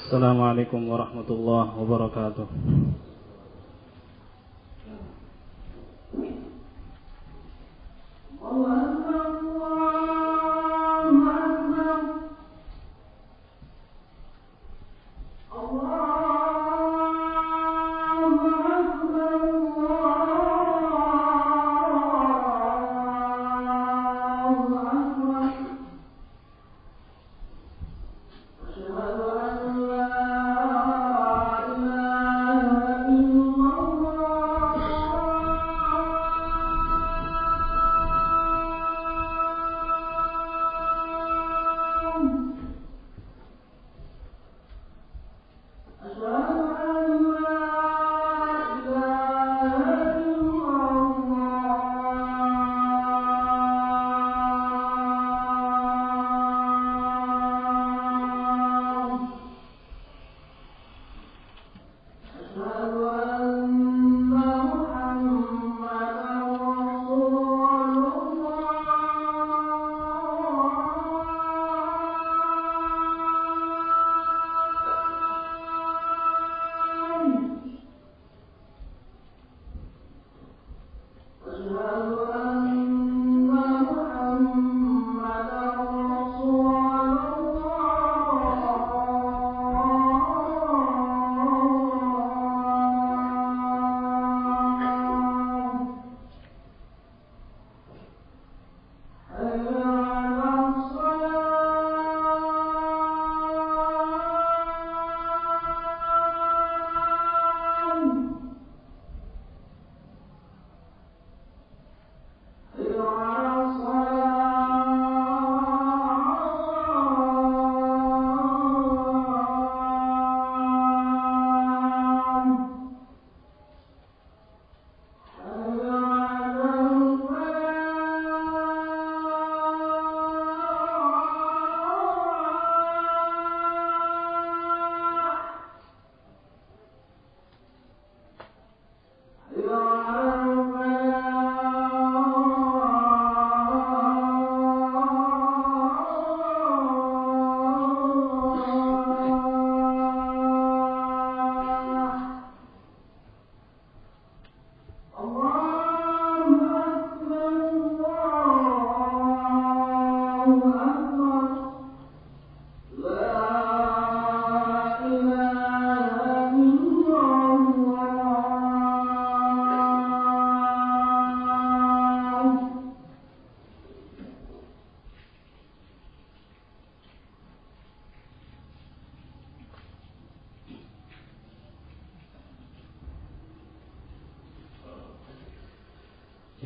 Assalamualaikum warahmatullahi wabarakatuh.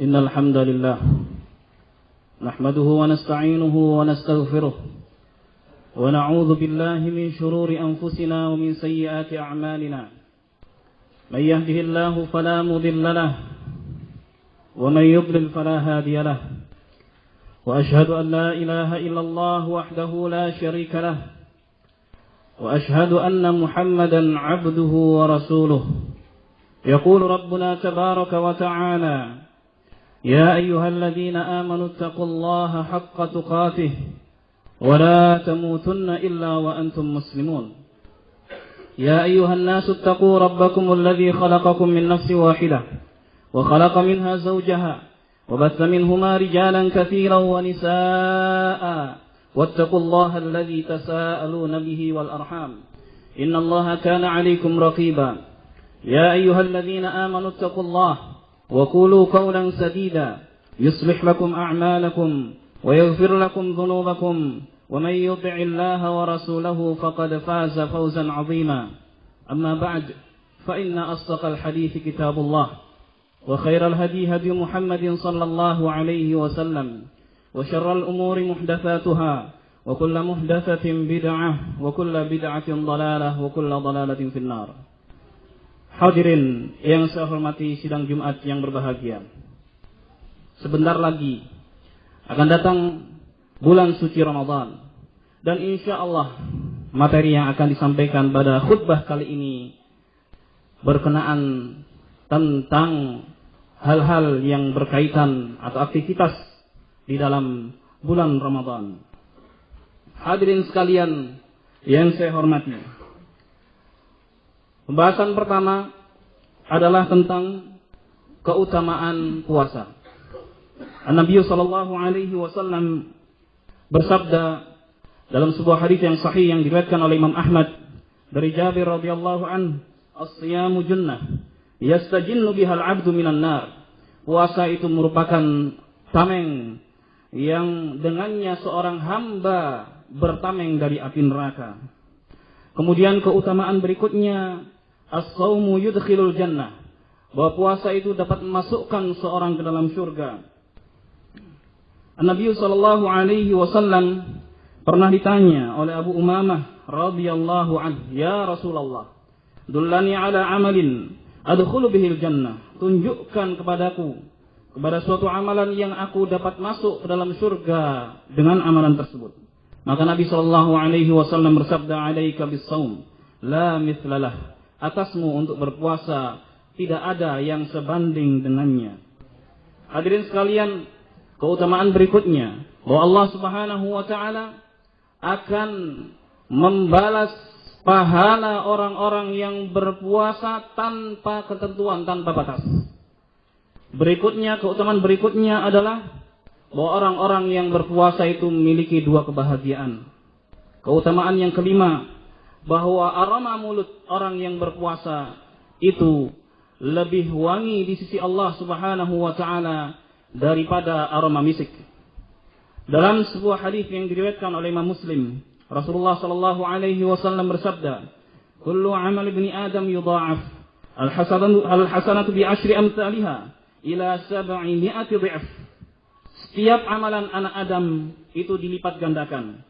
Innal hamdalillah nahmaduhu wa nasta'inuhu wa nastaghfiruh wa na'udzu billahi min shururi anfusina wa min sayyiati a'malina. May yahdihillahu fala mudilla lahu wa may yudlil fala hadiya lahu. Wa ashhadu an la ilaha illallah wahdahu la sharika lahu wa ashhadu anna Muhammadan 'abduhu wa rasuluh. Yaqulu rabbuna tabaraka wa ta'ala: يا أيها الذين آمنوا اتقوا الله حق تقاته ولا تموتن إلا وأنتم مسلمون. يا أيها الناس اتقوا ربكم الذي خلقكم من نفس واحدة وخلق منها زوجها وبث منهما رجالا كثيرا ونساء واتقوا الله الذي تساءلون به والأرحام إن الله كان عليكم رقيبا. يا أيها الذين آمنوا اتقوا الله وقولوا قولا سديدا يصلح لكم أعمالكم ويغفر لكم ذنوبكم ومن يطع الله ورسوله فقد فاز فوزا عظيما. أما بعد فإن أصدق الحديث كتاب الله وخير الهدي هدي محمد صلى الله عليه وسلم وشر الأمور محدثاتها وكل محدثة بدعة وكل بدعة ضلالة وكل ضلالة في النار. Hadirin yang saya hormati sidang Jumat yang berbahagia. Sebentar lagi akan datang bulan suci Ramadan. Dan insya Allah materi yang akan disampaikan pada khutbah kali ini berkenaan tentang hal-hal yang berkaitan atau aktivitas di dalam bulan Ramadan. Hadirin sekalian yang saya hormati, Pembahasan pertama adalah tentang keutamaan puasa. Nabi sallallahu alaihi wasallam bersabda dalam sebuah hadis yang sahih yang diriwayatkan oleh Imam Ahmad dari Jabir radhiyallahu anhu, "As-siyamu junnah yastajinnu bihal 'abdu minan nar." Puasa itu merupakan tameng yang dengannya seorang hamba bertameng dari api neraka. Kemudian keutamaan berikutnya, as-shaumu yudkhilul jannah, bahwa puasa itu dapat memasukkan seorang ke dalam surga. Nabi sallallahu alaihi wasallam pernah ditanya oleh Abu Umamah radhiyallahu anhu, "Ya Rasulullah, dullani ala amalin adkhulu bihil jannah." Tunjukkan kepadaku kepada suatu amalan yang aku dapat masuk ke dalam surga dengan amalan tersebut. Maka Nabi sallallahu alaihi wasallam bersabda, "Alaika bis-shaum la mithlalah." Atasmu untuk berpuasa tidak ada yang sebanding dengannya. Hadirin sekalian, keutamaan berikutnya bahwa Allah Subhanahu wa taala akan membalas pahala orang-orang yang berpuasa tanpa ketentuan, tanpa batas. Berikutnya, keutamaan berikutnya adalah bahwa orang-orang yang berpuasa itu memiliki dua kebahagiaan. Keutamaan yang kelima, bahwa aroma mulut orang yang berpuasa itu lebih wangi di sisi Allah Subhanahu wa taala daripada aroma misik. Dalam sebuah hadis yang diriwayatkan oleh Imam Muslim, Rasulullah sallallahu alaihi wasallam bersabda, "Kullu 'amal ibni Adam yudha'af, al-hasanatu bi 10 amsalha ila 700 dha'f." Setiap amalan anak Adam itu dilipat gandakan.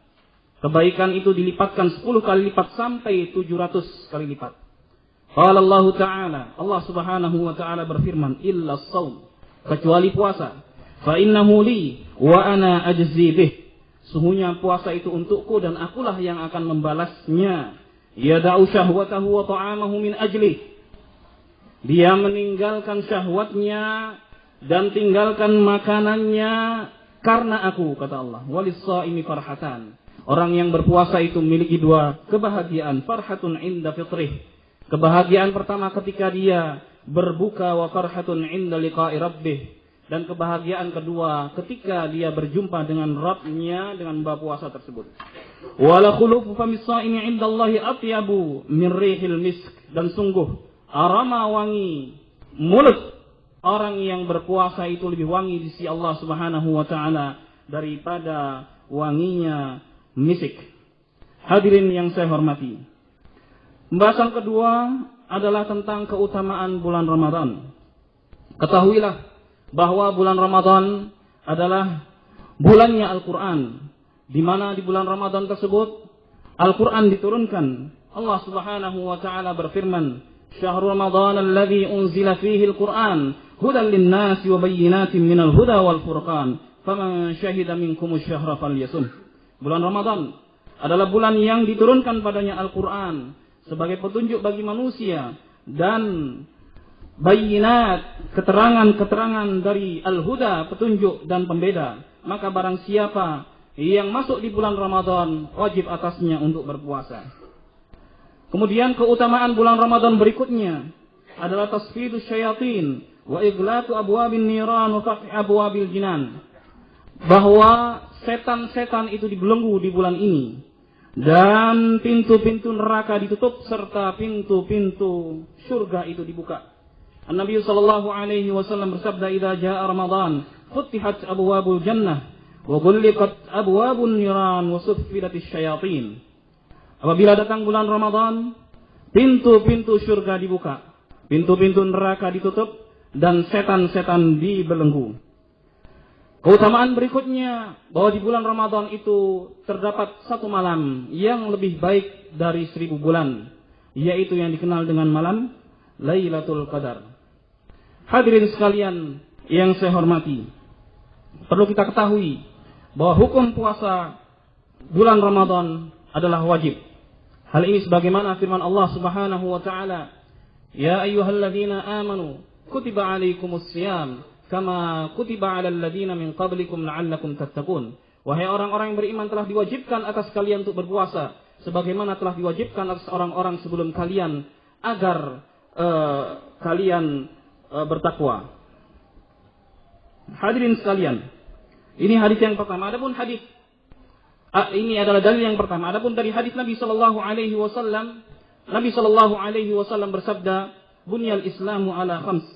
Kebaikan itu dilipatkan 10 kali lipat sampai 700 kali lipat. Qala Allah Ta'ala, Allah Subhanahu wa taala berfirman, "Illa shaum," kecuali puasa. "Fa innahu li wa ana ajzi bih." Sesungguhnya puasa itu untukku dan akulah yang akan membalasnya. Yada'u syahwatahu wa ta'amahu min ajli. Dia meninggalkan syahwatnya dan tinggalkan makanannya karena aku, kata Allah. Walis-shaimi farhatan. Orang yang berpuasa itu memiliki dua kebahagiaan. Farhatun inda fitrih. Kebahagiaan pertama ketika dia berbuka, wa farhatun inda liqa'i rabbih. Dan kebahagiaan kedua ketika dia berjumpa dengan Rabb-nya dengan membawa puasa tersebut. Wala khulufu famis shaimi indallahi atyabu min rihil misk. Dan sungguh aroma wangi mulut orang yang berpuasa itu lebih wangi di sisi Allah Subhanahu wa taala daripada wanginya misik. Hadirin yang saya hormati, pembahasan kedua adalah tentang keutamaan bulan Ramadan. Ketahuilah bahwa bulan Ramadan adalah bulannya Al-Quran, di mana di bulan Ramadan tersebut Al-Quran diturunkan. Allah Subhanahu wa taala berfirman, "Syahrul Ramadan alladzi unzila fihi al-Qur'an hudan lin-nasi wa bayyinatin minal huda wal furqan, faman syahida minkumus syahra falyasum." Bulan Ramadan adalah bulan yang diturunkan padanya Al-Quran sebagai petunjuk bagi manusia dan bayyinat, keterangan-keterangan dari al-huda, petunjuk dan pembeda. Maka barang siapa yang masuk di bulan Ramadan, wajib atasnya untuk berpuasa. Kemudian keutamaan bulan Ramadan berikutnya adalah tasfidus syayatin wa iglatu abwabin niran wa fatih abwabil jinan. Bahwa setan-setan itu dibelenggu di bulan ini dan pintu-pintu neraka ditutup serta pintu-pintu surga itu dibuka. Nabi sallallahu alaihi wasallam bersabda, "Idza jaa Ramadan, futihat abwabul jannah wa ghulliqat abwabun niran wa suffidatis syayatin." Apabila datang bulan Ramadan, pintu-pintu surga dibuka, pintu-pintu neraka ditutup dan setan-setan dibelenggu. Keutamaan berikutnya bahwa di bulan Ramadan itu terdapat satu malam yang lebih baik dari 1000 bulan, yaitu yang dikenal dengan malam Lailatul Qadar. Hadirin sekalian yang saya hormati, perlu kita ketahui bahwa hukum puasa bulan Ramadan adalah wajib. Hal ini sebagaimana firman Allah Subhanahu wa taala, "Ya ayyuhalladzina amanu kutiba alaikumus shiyam kama kutiba 'alal ladzina min qablikum la'allakum tattaqun." Wahai orang-orang yang beriman, telah diwajibkan atas kalian untuk berpuasa sebagaimana telah diwajibkan atas orang-orang sebelum kalian agar kalian bertakwa. Hadirin sekalian, ini hadis yang pertama. Adapun hadis ini adalah dalil yang pertama. Adapun dari hadis Nabi sallallahu alaihi wasallam, Nabi sallallahu alaihi wasallam bersabda, "Bunyal Islamu ala khams."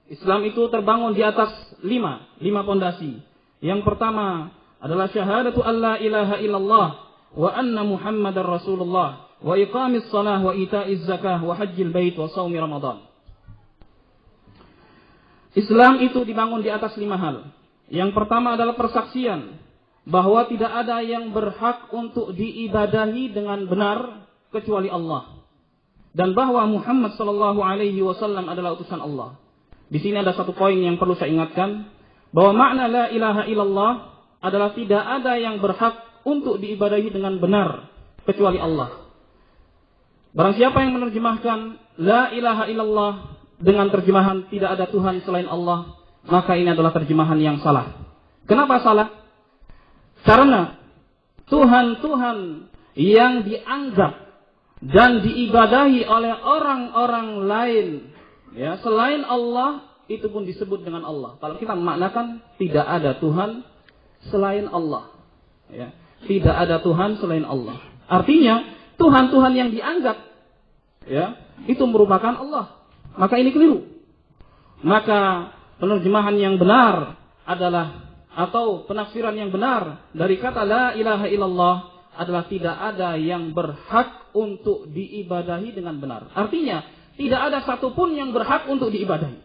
Islam itu terbangun di atas lima pondasi. Yang pertama adalah syahadatu alla ilaha illallah wa anna Muhammadar Rasulullah wa iqamis shalah wa ita'iz zakah wa hajjil bait wa shaumi Ramadan. Islam itu dibangun di atas 5 hal. Yang pertama adalah persaksian bahwa tidak ada yang berhak untuk diibadahi dengan benar kecuali Allah, dan bahwa Muhammad sallallahu alaihi wasallam adalah utusan Allah. Di sini ada satu poin yang perlu saya ingatkan, bahwa makna la ilaha illallah adalah tidak ada yang berhak untuk diibadahi dengan benar kecuali Allah. Barang siapa yang menerjemahkan la ilaha illallah dengan terjemahan tidak ada Tuhan selain Allah, maka ini adalah terjemahan yang salah. Kenapa salah? Karena Tuhan-Tuhan yang dianggap dan diibadahi oleh orang-orang lain, ya, selain Allah, itu pun disebut dengan Allah. Kalau kita memaknakan tidak ada Tuhan selain Allah, ya, tidak ada Tuhan selain Allah. Artinya Tuhan-Tuhan yang dianggap, ya, itu merupakan Allah. Maka ini keliru. Maka penerjemahan yang benar adalah, atau penafsiran yang benar dari kata la ilaha illallah adalah tidak ada yang berhak untuk diibadahi dengan benar. Artinya tidak ada satupun yang berhak untuk diibadahi.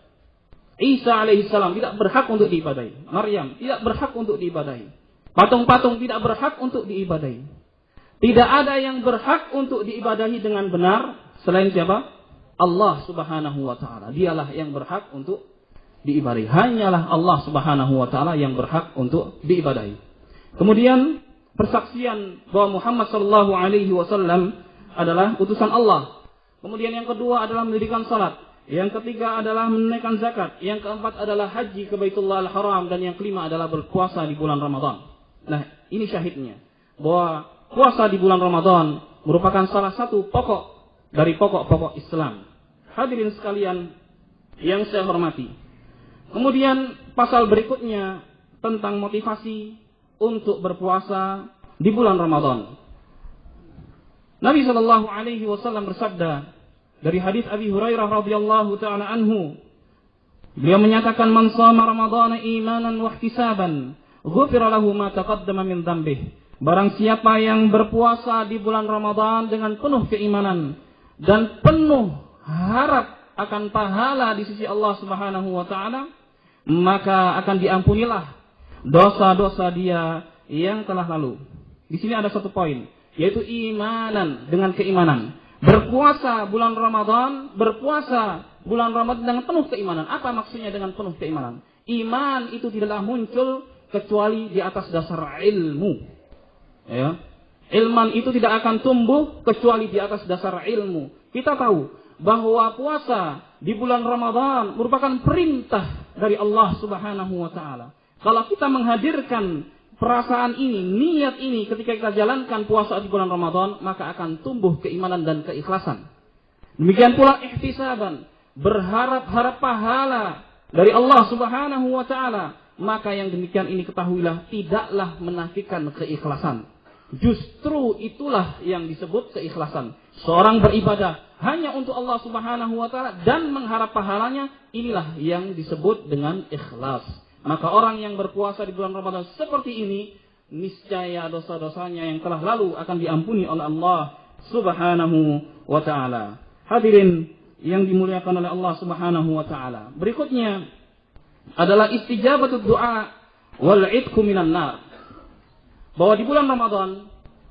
Isa alaihissalam tidak berhak untuk diibadahi. Maryam tidak berhak untuk diibadahi. Patung-patung tidak berhak untuk diibadahi. Tidak ada yang berhak untuk diibadahi dengan benar selain siapa? Allah subhanahu wa ta'ala. Dialah yang berhak untuk diibadahi. Hanyalah Allah subhanahu wa ta'ala yang berhak untuk diibadahi. Kemudian persaksian bahwa Muhammad sallallahu alaihi wasallam adalah utusan Allah. Kemudian yang kedua adalah mendirikan salat. Yang ketiga adalah menunaikan zakat. Yang keempat adalah haji ke Baitullah Al-Haram. Dan yang kelima adalah berpuasa di bulan Ramadan. Nah, ini syahidnya, bahwa puasa di bulan Ramadan merupakan salah satu pokok dari pokok-pokok Islam. Hadirin sekalian yang saya hormati. Kemudian pasal berikutnya tentang motivasi untuk berpuasa di bulan Ramadan. Nabi sallallahu alaihi wasallam bersabda dari hadis Abi Hurairah radhiyallahu taala anhu, beliau menyatakan, "Man shama Ramadhana imanan wa ihtisaban, ghufira lahu ma taqaddama min dzambihi." Barang siapa yang berpuasa di bulan Ramadan dengan penuh keimanan dan penuh harap akan pahala di sisi Allah Subhanahu wa taala, maka akan diampunilah dosa-dosa dia yang telah lalu. Di sini ada satu poin, yaitu imanan dengan keimanan. Berpuasa bulan Ramadan dengan penuh keimanan. Apa maksudnya dengan penuh keimanan? Iman itu tidaklah muncul kecuali di atas dasar ilmu. Ya. Ilman itu tidak akan tumbuh kecuali di atas dasar ilmu. Kita tahu bahwa puasa di bulan Ramadan merupakan perintah dari Allah Subhanahu wa taala. Kalau kita menghadirkan perasaan ini, niat ini ketika kita jalankan puasa di bulan Ramadan, maka akan tumbuh keimanan dan keikhlasan. Demikian pula ihtisaban, berharap-harap pahala dari Allah Subhanahu wa taala, maka yang demikian ini ketahuilah tidaklah menafikan keikhlasan. Justru itulah yang disebut keikhlasan. Seorang beribadah hanya untuk Allah Subhanahu wa taala dan mengharap pahalanya, inilah yang disebut dengan ikhlas. Maka orang yang berpuasa di bulan Ramadan seperti ini, niscaya dosa-dosanya yang telah lalu akan diampuni oleh Allah Subhanahu wa taala. Hadirin yang dimuliakan oleh Allah Subhanahu wa taala. Berikutnya adalah istijabatud du'a wal 'idqu minan nar. Bahwa di bulan Ramadan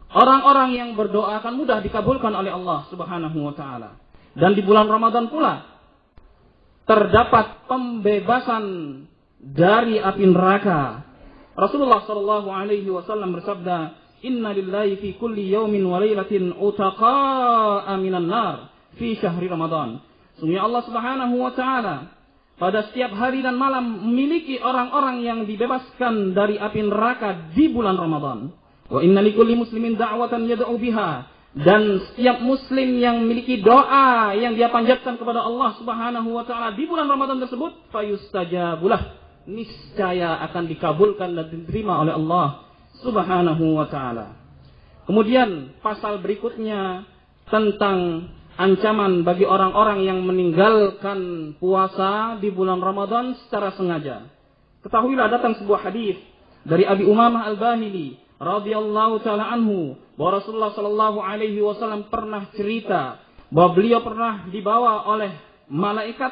orang-orang yang berdoa akan mudah dikabulkan oleh Allah Subhanahu wa taala. Dan di bulan Ramadan pula terdapat pembebasan dari api neraka. Rasulullah sallallahu alaihi wasallam bersabda, "Inna lillahi fi kulli yawmin wa lailatin utaqa'a minan nar fi syahri Ramadan." Sungguhnya Allah Subhanahu wa taala pada setiap hari dan malam memiliki orang-orang yang dibebaskan dari api neraka di bulan Ramadan. Wa inna likulli muslimin da'watan yad'u biha, Dan setiap muslim yang memiliki doa yang dia panjatkan kepada Allah Subhanahu wa taala di bulan Ramadan tersebut, fayustajabulah, niscaya akan dikabulkan dan diterima oleh Allah Subhanahu wa taala. Kemudian pasal berikutnya tentang ancaman bagi orang-orang yang meninggalkan puasa di bulan Ramadan secara sengaja. Ketahuilah datang sebuah hadis dari Abi Umamah Al-Bahili radhiyallahu taala anhu bahwa Rasulullah sallallahu alaihi wasallam pernah cerita bahwa beliau pernah dibawa oleh malaikat.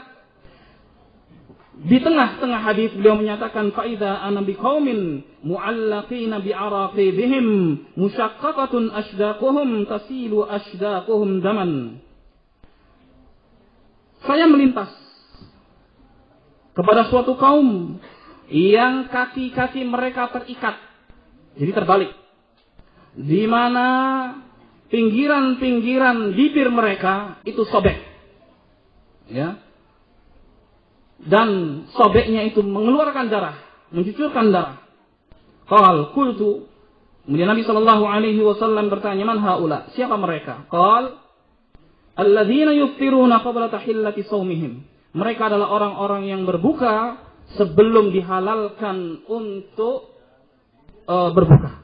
Di tengah-tengah hadis beliau menyatakan faida ana biqaumin mu'allaqina bi'araqibihim musyaqqaqatun ashdaquhum tasilu ashdaquhum daman. Saya melintas kepada suatu kaum yang kaki-kaki mereka terikat, jadi terbalik, di mana pinggiran-pinggiran bibir mereka itu sobek, ya, dan sobeknya itu mengeluarkan darah, mencucurkan darah. Qultu, kemudian Nabi sallallahu alaihi wasallam bertanya, man haula? Siapa mereka? Alladzina yuftiruna qabla tahillati shaumihim. Mereka adalah orang-orang yang berbuka sebelum dihalalkan untuk berbuka.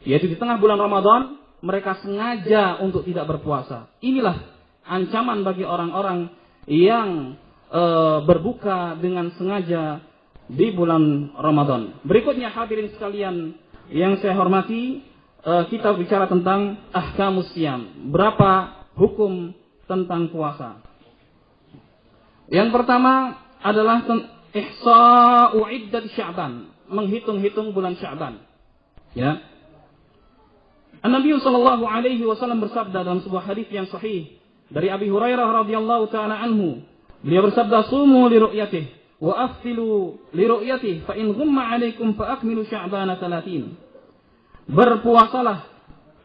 Yaitu di tengah bulan Ramadan mereka sengaja untuk tidak berpuasa. Inilah ancaman bagi orang-orang yang berbuka dengan sengaja di bulan Ramadan. Berikutnya hadirin sekalian yang saya hormati, kita bicara tentang ahkamus siyam. Berapa hukum tentang puasa? Yang pertama adalah ihsa'u iddat Sya'ban, menghitung-hitung bulan Sya'ban. Ya. An-Nabi sallallahu alaihi wasallam bersabda dalam sebuah hadis yang sahih dari Abi Hurairah radhiyallahu taala anhu. Beliau bersabda, "Sumu li ru'yatihi wa aftilu li ru'yatihi fa in ghumma 'alaikum fa akmilu Sya'bana 30." Berpuasalah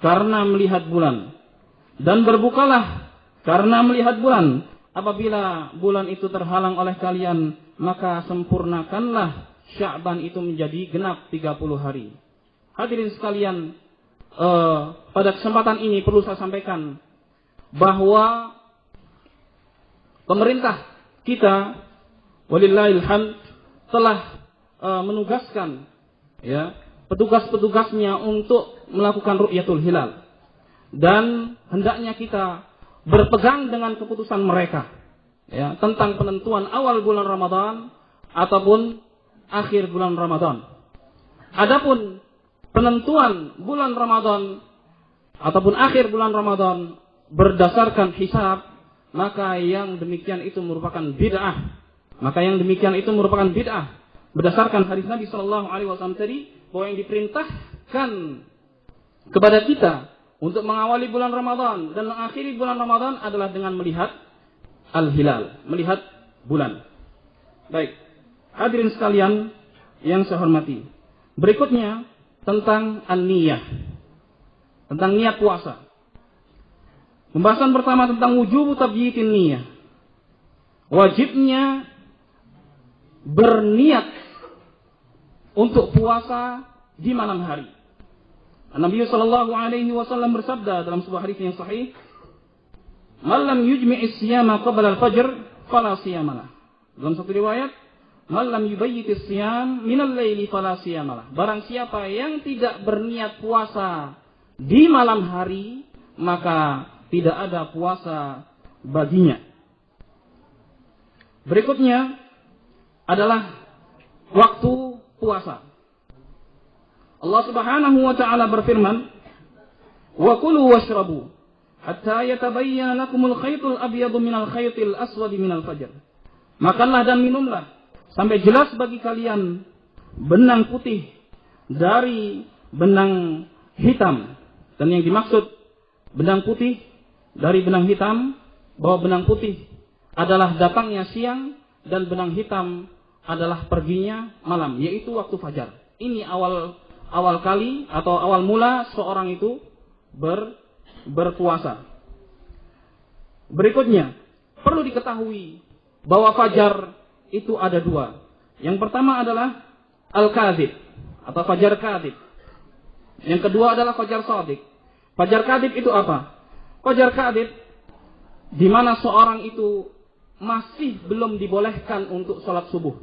karena melihat bulan dan berbukalah karena melihat bulan. Apabila bulan itu terhalang oleh kalian, maka sempurnakanlah Sya'ban itu menjadi genap 30 hari. Hadirin sekalian, pada kesempatan ini perlu saya sampaikan bahwa pemerintah kita walillahil hamd telah menugaskan, ya, petugas-petugasnya untuk melakukan ru'yatul hilal, dan hendaknya kita berpegang dengan keputusan mereka, ya, tentang penentuan awal bulan Ramadan ataupun akhir bulan Ramadan. Adapun penentuan bulan Ramadan ataupun akhir bulan Ramadan berdasarkan hisab, maka yang demikian itu merupakan bid'ah. Berdasarkan hadis Nabi sallallahu alaihi wasallam tadi, bahwa yang diperintahkan kepada kita untuk mengawali bulan Ramadan dan mengakhiri bulan Ramadan adalah dengan melihat al-hilal, melihat bulan. Baik, hadirin sekalian yang saya hormati. Berikutnya tentang an-niyah, tentang niat puasa. Pembahasan pertama tentang wujubu tabyitin niyah. Wajibnya berniat untuk puasa di malam hari. Nabi sallallahu alaihi wasallam bersabda dalam sebuah hadis yang sahih, "Man lam yujmi'is siyama qabla al-fajr fala siyamalah." Dalam satu riwayat, "Man lam yubayyitis siyam minal laili fala siyamalah." Barang siapa yang tidak berniat puasa di malam hari, maka tidak ada puasa baginya. Berikutnya adalah waktu puasa. Allah Subhanahu wa taala berfirman, "Wa kulu washrabu hatta yatabayyana lakumul khaytul abyadu minal khaytil aswadi minal fajr." Makanlah dan minumlah sampai jelas bagi kalian benang putih dari benang hitam. Dan yang dimaksud benang putih dari benang hitam, bahwa benang putih adalah datangnya siang dan benang hitam adalah perginya malam, yaitu waktu fajar. Ini awal kali atau awal mula seorang itu berpuasa. Berikutnya, perlu diketahui bahwa fajar itu ada dua. Yang pertama adalah al-kadhib atau fajar kadhib. Yang kedua adalah fajar shadiq. Fajar kadhib itu apa? fajar kadhib, di mana seorang itu masih belum dibolehkan untuk sholat subuh.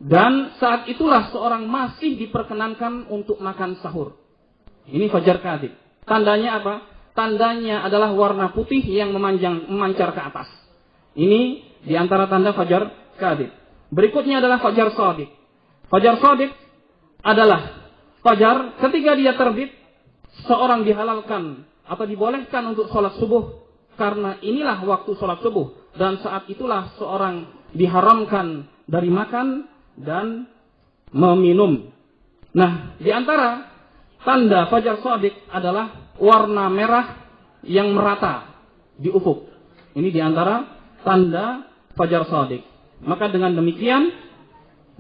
Dan saat itulah seorang masih diperkenankan untuk makan sahur. Ini fajar kadhib. Tandanya apa? Tandanya adalah warna putih yang memancar ke atas. Ini di antara tanda fajar kadhib. Berikutnya adalah fajar shadiq. Fajar shadiq adalah fajar ketika dia terbit, seorang dihalalkan atau dibolehkan untuk sholat subuh, karena inilah waktu sholat subuh. Dan saat itulah seorang diharamkan dari makan dan meminum. Nah, di antara tanda fajar shadiq adalah warna merah yang merata di ufuk. Ini di antara tanda fajar shadiq. Maka dengan demikian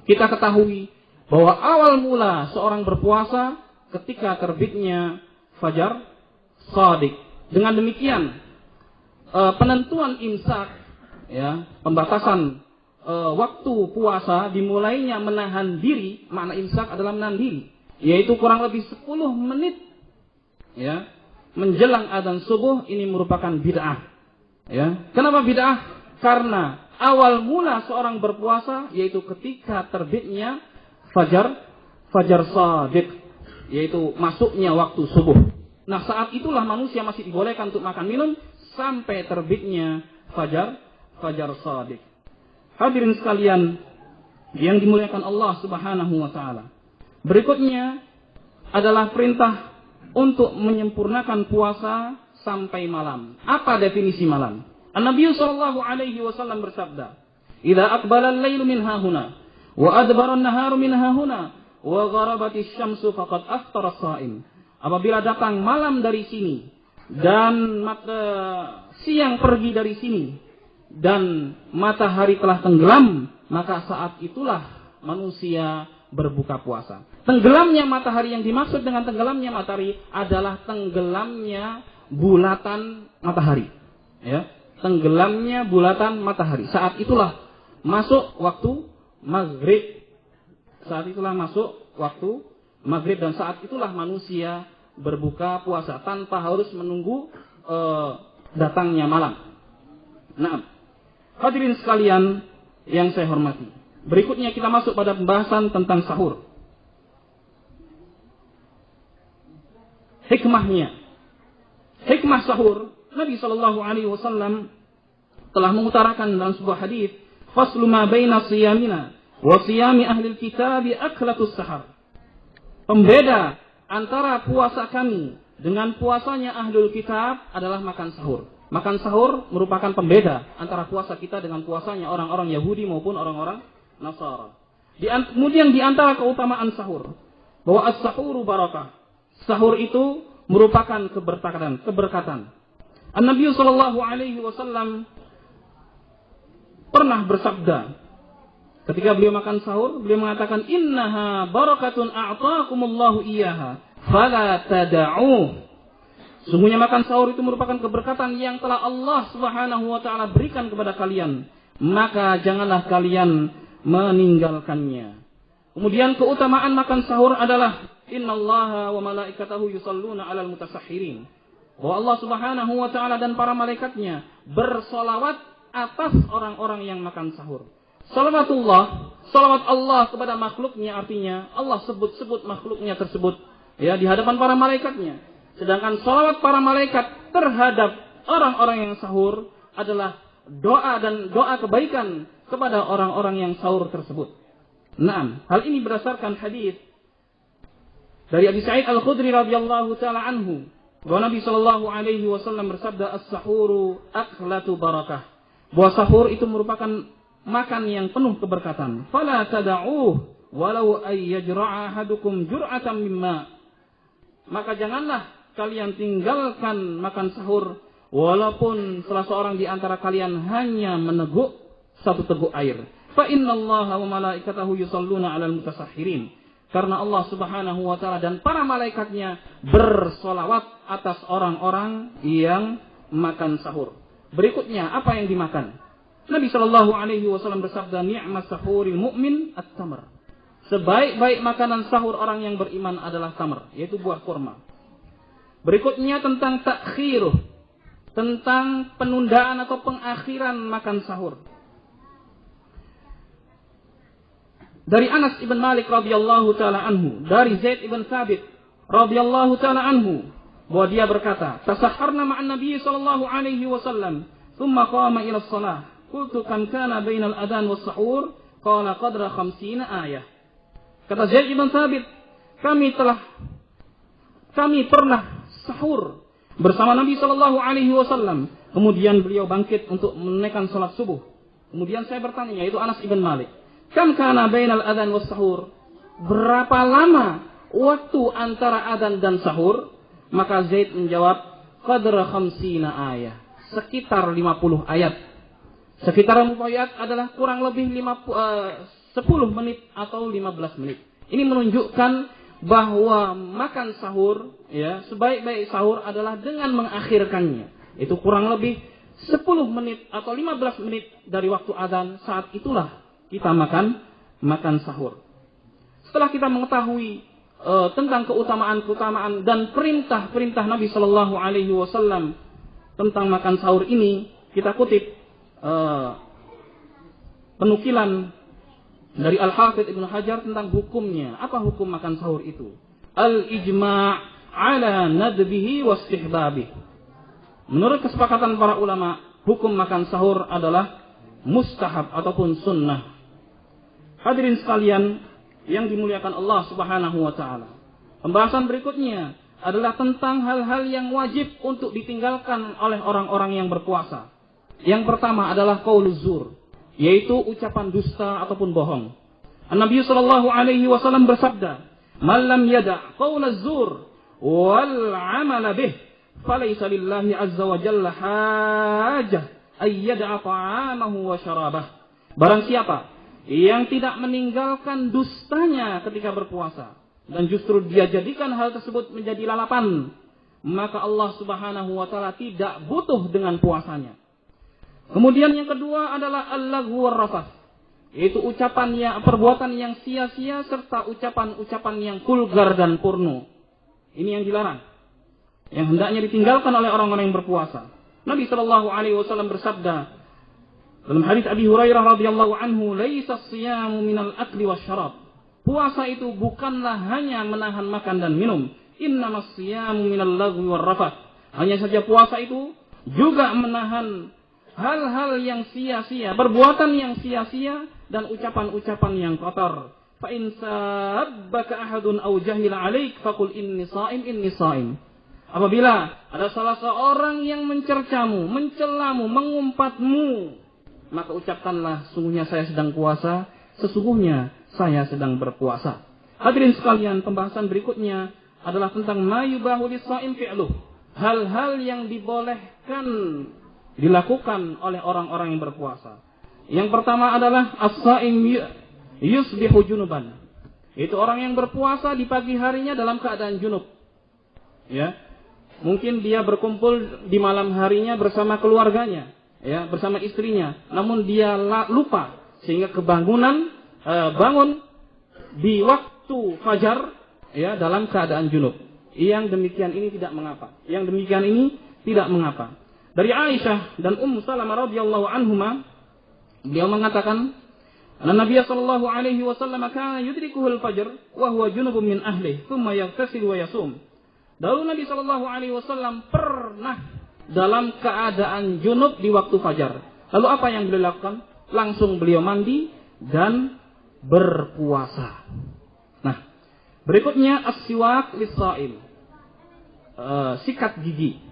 kita ketahui bahwa awal mula seorang berpuasa ketika terbitnya fajar shadiq. Dengan demikian penentuan imsak, ya, pembatasan waktu puasa dimulainya menahan diri. Makna imsak adalah menahan diri, yaitu kurang lebih 10 menit, ya, menjelang adzan subuh. Ini merupakan bid'ah, ya. Kenapa bid'ah? Karena awal mula seorang berpuasa yaitu ketika terbitnya fajar shadiq, yaitu masuknya waktu subuh. Nah, saat itulah manusia masih dibolehkan untuk makan minum sampai terbitnya fajar shadiq. Hadirin sekalian yang dimuliakan Allah Subhanahu wa taala. Berikutnya adalah perintah untuk menyempurnakan puasa sampai malam. Apa definisi malam? An-Nabi sallallahu alaihi wasallam bersabda, "Idza aqbala al-lailu min hahuna wa adbara an-naharu min hahuna wa gharabatis syamsu faqad aftara as-sha'im." Apabila datang malam dari sini dan siang pergi dari sini dan matahari telah tenggelam, maka saat itulah manusia berbuka puasa. Tenggelamnya matahari, yang dimaksud dengan tenggelamnya matahari adalah tenggelamnya bulatan matahari, ya, tenggelamnya bulatan matahari. Saat itulah masuk waktu maghrib. Saat itulah masuk waktu maghrib, dan saat itulah manusia berbuka puasa tanpa harus menunggu datangnya malam. Nah, hadirin sekalian yang saya hormati, berikutnya kita masuk pada pembahasan tentang sahur. Hikmah sahur, Nabi sallallahu alaihi wasallam telah mengutarakan dalam sebuah hadis, "Faslu ma baina siyamina wa siyami ahli kitab aklatus sahar." Pembeda antara puasa kami dengan puasanya ahlul kitab adalah makan sahur. Makan sahur merupakan pembeda antara puasa kita dengan puasanya orang-orang Yahudi maupun orang-orang Nasara. Kemudian di antara keutamaan sahur, bahwa as-sahuru barakah. Sahur itu merupakan keberkatan. An-Nabi sallallahu alaihi wasallam pernah bersabda, ketika beliau makan sahur, beliau mengatakan, "Innaha barakatun a'taakumullahu iyyaha, fala tada'u." Sungguhnya makan sahur itu merupakan keberkatan yang telah Allah Subhanahu wa taala berikan kepada kalian, maka janganlah kalian meninggalkannya. Kemudian keutamaan makan sahur adalah, "Innallaha wa malaikatahu yusalluna 'alal mutasahhirin." Bahwa Allah Subhanahu wa taala dan para malaikatnya bersolawat atas orang-orang yang makan sahur. Salawat Allah kepada makhluknya, artinya Allah sebut-sebut makhluknya tersebut, ya, di hadapan para malaikatnya. Sedangkan salawat para malaikat terhadap orang-orang yang sahur adalah doa dan doa kebaikan kepada orang-orang yang sahur tersebut. Naam, hal ini berdasarkan hadis dari Abi Sa'id Al-Khudri radhiyallahu taala anhu, bahwa Nabi sallallahu alaihi wasallam bersabda, "As-sahuru akhlatu barakah." Bahwa sahur itu merupakan makan yang penuh keberkatan. "Fala tada'uh walau ay yajra'a ahadukum jur'atan mimma." Maka janganlah kalian tinggalkan makan sahur walaupun salah seorang di antara kalian hanya meneguk satu teguk air. Fa innallaha wa malaikatahu yusalluna 'alal mutasahhirin. Karena Allah Subhanahu wa taala dan para malaikatnya bersolawat atas orang-orang yang makan sahur. Berikutnya, apa yang dimakan? Nabi sallallahu alaihi wasallam bersabda, "Ni'mas sahuril mu'min at-tamr." Sebaik-baik makanan sahur orang yang beriman adalah tamr, yaitu buah kurma. Berikutnya tentang takhiruh. tentang penundaan atau pengakhiran makan sahur. Dari Anas ibn Malik radhiyallahu taala anhu, dari Zaid ibn Thabit radhiyallahu taala anhu, bahwa dia berkata, "Tasahharna ma'an Nabi sallallahu alaihi wasallam, thumma qama ila shalah. Qultu kam kana bainal adhan was sahur?" Qala qadra 50 ayah. Kata Zaid ibn Thabit, kami pernah sahur bersama Nabi sallallahu alaihi wasallam. Kemudian beliau bangkit untuk menunaikan salat subuh. Kemudian saya bertanya, yaitu Anas ibn Malik, kam kana bainal adhan was sahur? Berapa lama waktu antara adzan dan sahur? Maka Zaid menjawab, qadra 50 ayat, sekitar 50 ayat. Sekitar 50 ayat adalah kurang lebih 10 menit atau 15 menit. Ini menunjukkan bahwa makan sahur, ya, sebaik-baik sahur adalah dengan mengakhirkannya. Itu kurang lebih 10 menit atau 15 menit dari waktu adzan, saat itulah kita makan sahur. Setelah kita mengetahui tentang keutamaan dan perintah Nabi Shallallahu Alaihi Wasallam tentang makan sahur ini, kita kutip penukilan dari Al-Hafidz Ibnu Hajar tentang hukumnya. Apa hukum makan sahur itu? Al-ijma' ala nadbihi wa istihbabih. Menurut kesepakatan para ulama, hukum makan sahur adalah mustahab ataupun sunnah. Hadirin sekalian yang dimuliakan Allah Subhanahu wa taala. Pembahasan berikutnya adalah tentang hal-hal yang wajib untuk ditinggalkan oleh orang-orang yang berpuasa. Yang pertama adalah qauluz zur, yaitu ucapan dusta ataupun bohong. An-Nabi sallallahu alaihi wasallam bersabda, "Man lam yada' qaulaz zur wal 'amala bih, falaysa lillahi azza wa jalla hajah ay yada'a ta'amahu wa syarabah." Barang siapa yang tidak meninggalkan dustanya ketika berpuasa dan justru dia jadikan hal tersebut menjadi lalapan, maka Allah Subhanahu wa taala tidak butuh dengan puasanya. Kemudian yang kedua adalah al-laghu war-rafath, yaitu perbuatan yang sia-sia serta ucapan-ucapan yang vulgar dan porno. Ini yang dilarang, yang hendaknya ditinggalkan oleh orang-orang yang berpuasa. Nabi sallallahu alaihi wasallam bersabda dalam hadis Abi Hurairah radhiyallahu anhu, "Laisa as-siyamu minal akli wasyarab." Puasa itu bukanlah hanya menahan makan dan minum. Innamas siyamu minal lagwi war-rafath. Hanya saja puasa itu juga menahan hal-hal yang sia-sia, perbuatan yang sia-sia dan ucapan-ucapan yang kotor. Fa in sabbaka ahadun aw jahila 'alaik faqul inni sha'im. Apabila ada salah seorang yang mencercamu, mencelamu, mengumpatmu, maka ucapkanlah, sungguhnya saya sedang puasa, sesungguhnya saya sedang berpuasa. Hadirin sekalian, pembahasan berikutnya adalah tentang ma yubahu lis-sha'im fi'luh. Hal-hal yang dibolehkan dilakukan oleh orang-orang yang berpuasa. Yang pertama adalah as-sha'im yusbihu junuban. Itu orang yang berpuasa di pagi harinya dalam keadaan junub. Ya. Mungkin dia berkumpul di malam harinya bersama keluarganya, ya, bersama istrinya, namun dia lupa sehingga bangun di waktu fajar, ya, dalam keadaan junub. Yang demikian ini tidak mengapa. Dari Aisyah dan Ummu Salamah radhiyallahu anhuma, beliau mengatakan, Nabi sallallahu alaihi wasallam kana yudrikuhul fajr wa huwa junubun min ahlihi, thumma yaghtasil wa yasum. Dahulu Nabi sallallahu alaihi wasallam pernah dalam keadaan junub di waktu fajar. Lalu apa yang beliau lakukan? Langsung beliau mandi dan berpuasa. Nah, berikutnya as-siwak lis-sha'im. Sikat gigi.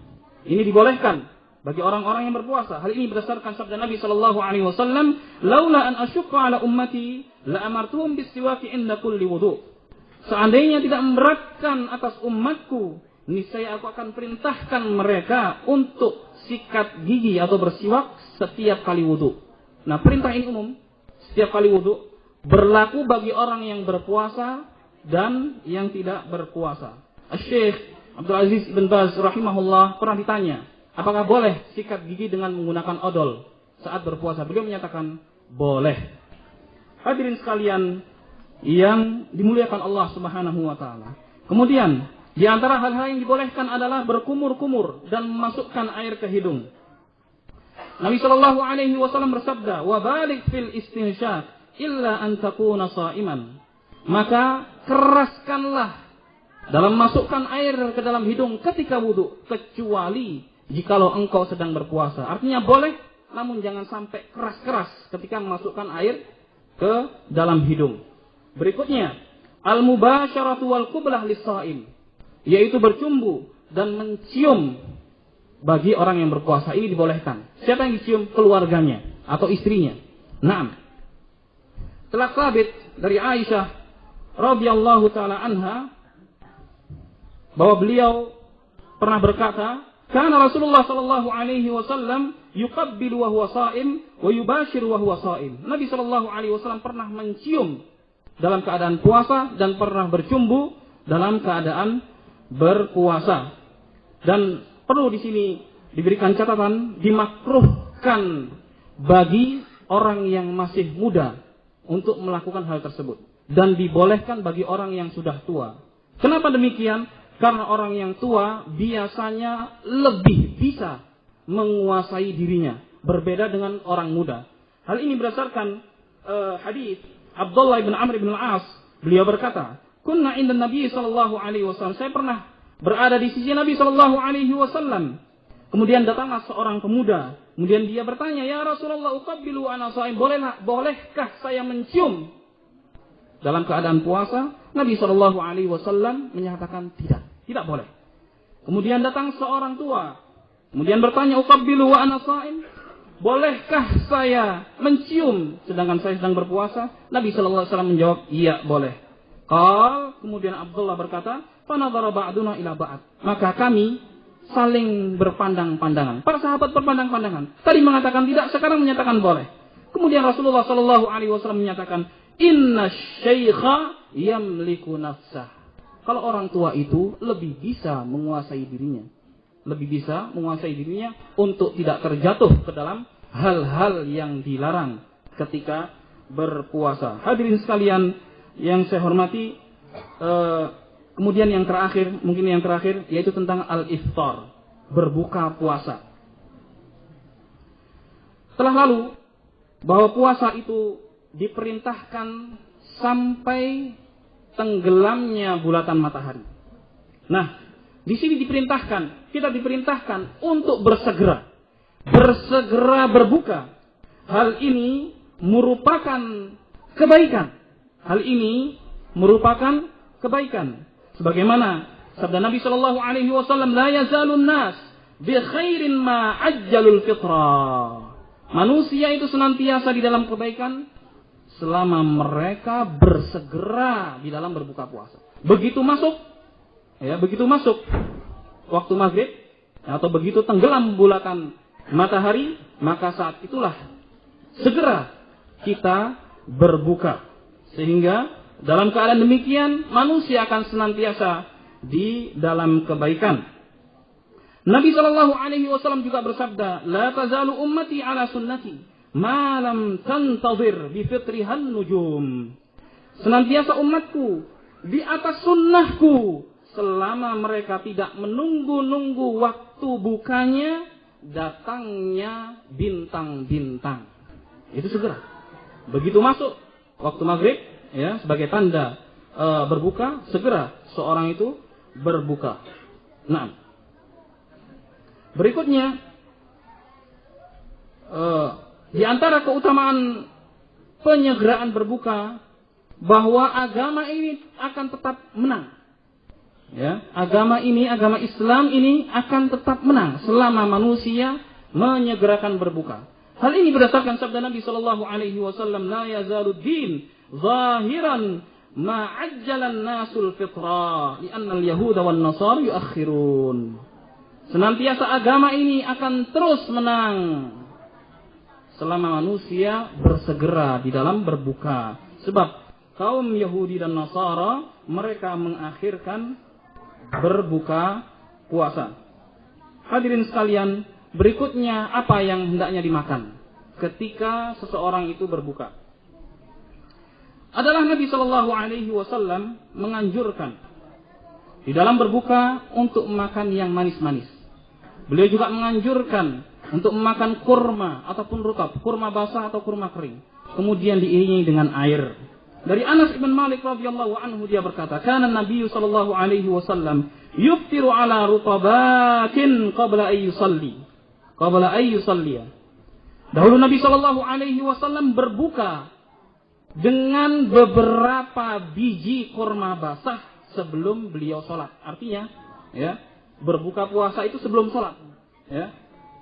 Ini dibolehkan bagi orang-orang yang berpuasa. Hal ini berdasarkan sabda Nabi sallallahu alaihi wasallam, "Laula an asyqa 'ala ummati la amartuhum bis-siwaki 'inda kulli wudu'." Seandainya tidak memberatkan atas umatku, niscaya aku akan perintahkan mereka untuk sikat gigi atau bersiwak setiap kali wudu. Nah, perintah ini umum, setiap kali wudu, berlaku bagi orang yang berpuasa dan yang tidak berpuasa. Syekh Abdul Aziz Ibn Baz rahimahullah pernah ditanya, apakah boleh sikat gigi dengan menggunakan odol saat berpuasa? Beliau menyatakan boleh. Hadirin sekalian yang dimuliakan Allah Subhanahu wa taala. Kemudian Di antara hal-hal yang dibolehkan adalah berkumur-kumur dan memasukkan air ke hidung. Nabi Shallallahu Alaihi Wasallam bersabda, "Wa balik fil istinsyaq illa an takuna sha'iman." Maka keraskanlah dalam masukkan air ke dalam hidung ketika wudu, kecuali jikalau engkau sedang berpuasa. Artinya boleh, namun jangan sampai keras-keras ketika memasukkan air ke dalam hidung. Berikutnya, al-mubasyaratu wal qublah lis-sha'im, yaitu bercumbu dan mencium bagi orang yang berpuasa. Ini dibolehkan. Siapa yang dicium? Keluarganya atau istrinya. Naam. Telah sabit dari Aisyah radhiyallahu taala anha bahwa beliau pernah berkata, "Kana Rasulullah sallallahu alaihi wasallam yuqabbilu wa huwa sha'im wa yubashiru wa huwa sha'im." Nabi sallallahu alaihi wasallam pernah mencium dalam keadaan puasa dan pernah bercumbu dalam keadaan berpuasa. Dan perlu di sini diberikan catatan, dimakruhkan bagi orang yang masih muda untuk melakukan hal tersebut dan dibolehkan bagi orang yang sudah tua. Kenapa demikian? Karena orang yang tua biasanya lebih bisa menguasai dirinya, berbeda dengan orang muda. Hal ini berdasarkan hadis Abdullah bin Amr bin Al-As. Beliau berkata, "Kunna inda Nabi sallallahu alaihi wasallam." Saya pernah berada di sisi Nabi sallallahu alaihi wasallam. Kemudian datanglah seorang pemuda. Kemudian dia bertanya, "Ya Rasulullah, uqabbilu ana sha'im." Bolehkah saya mencium dalam keadaan puasa? Nabi sallallahu alaihi wasallam menyatakan tidak boleh. Kemudian datang seorang tua. Kemudian bertanya, "Uqabbilu wa ana sha'im." Bolehkah saya mencium sedangkan saya sedang berpuasa? Nabi sallallahu alaihi wasallam menjawab, "Iya, boleh." Kemudian Abdullah berkata, "Fanadhara ba'duna ila ba'd." Maka kami saling berpandang-pandangan. Para sahabat berpandang-pandangan. Tadi mengatakan tidak, sekarang menyatakan boleh. Kemudian Rasulullah sallallahu alaihi wasallam menyatakan, "Inna syaikha yamliku nafsah." Kalau orang tua itu lebih bisa menguasai dirinya. Lebih bisa menguasai dirinya untuk tidak terjatuh ke dalam hal-hal yang dilarang ketika berpuasa. Hadirin sekalian yang saya hormati, kemudian yang terakhir, yaitu tentang al-iftar, berbuka puasa. Telah lalu bahwa puasa itu diperintahkan sampai tenggelamnya bulatan matahari. Nah, di sini kita diperintahkan untuk bersegera berbuka. Hal ini merupakan kebaikan. Sebagaimana sabda Nabi Shallallahu Alaihi Wasallam, "La yazalun nas bi khairin ma ajjalul fitra." Manusia itu senantiasa di dalam kebaikan selama mereka bersegera di dalam berbuka puasa. Begitu masuk waktu maghrib atau begitu tenggelam bulatan matahari, maka saat itulah segera kita berbuka. Sehingga dalam keadaan demikian manusia akan senantiasa di dalam kebaikan. Nabi Shallallahu Alaihi Wasallam juga bersabda, "La tazalu ummati ala sunnati, ma lam tantazir bi fitrihan nujum." Senantiasa umatku di atas sunnahku selama mereka tidak menunggu-nunggu waktu bukanya datangnya bintang-bintang. Itu segera. Begitu masuk waktu maghrib, ya, sebagai tanda berbuka, segera seorang itu berbuka. Nah, berikutnya di antara keutamaan penyegeraan berbuka bahwa agama ini akan tetap menang. Ya, agama Islam ini akan tetap menang selama manusia menyegerakan berbuka. Hal ini berdasarkan sabda Nabi Shallallahu Alaihi Wasallam, "La yazalud din zahiran ma ajjalan nasul fitra, li'anna al-yahuda wan nasara yuakhirun." Senantiasa agama ini akan terus menang selama manusia bersegera di dalam berbuka. Sebab kaum Yahudi dan Nasara mereka mengakhirkan berbuka puasa. Hadirin sekalian, berikutnya apa yang hendaknya dimakan ketika seseorang itu berbuka? Adalah Nabi Shallallahu Alaihi Wasallam menganjurkan di dalam berbuka untuk makan yang manis-manis. Beliau juga menganjurkan untuk memakan kurma ataupun rutab, kurma basah atau kurma kering. Kemudian diiringi dengan air. Dari Anas bin Malik radhiyallahu anhu dia berkata, "Kana Nabi sallallahu alaihi wasallam yuftiru ala rutabatin qabla ay yusalli." Dahulu Nabi sallallahu alaihi wasallam berbuka dengan beberapa biji kurma basah sebelum beliau sholat. Artinya, ya, berbuka puasa itu sebelum sholat, ya,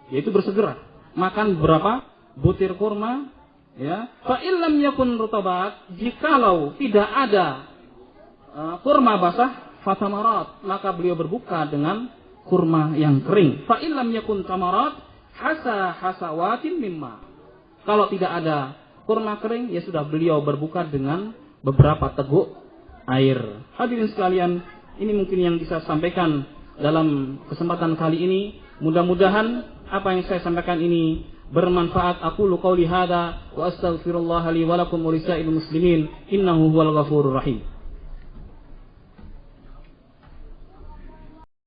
yaitu bersegera makan beberapa butir kurma, ya. Fa illam yakun rutabat, jikalau tidak ada kurma basah, fatamarat, maka beliau berbuka dengan kurma yang kering. Fa illam yakun tamarat, hasawatin mimma. Kalau tidak ada kurma kering, ya sudah, beliau berbuka dengan beberapa teguk air. Hadirin sekalian, ini mungkin yang bisa sampaikan dalam kesempatan kali ini. Mudah-mudahan apa yang saya sampaikan ini bermanfaat. Aqulu qouli hadza wa astaghfirullah li wa lakum wa lisa'il muslimin innahu huwal ghafurur rahim.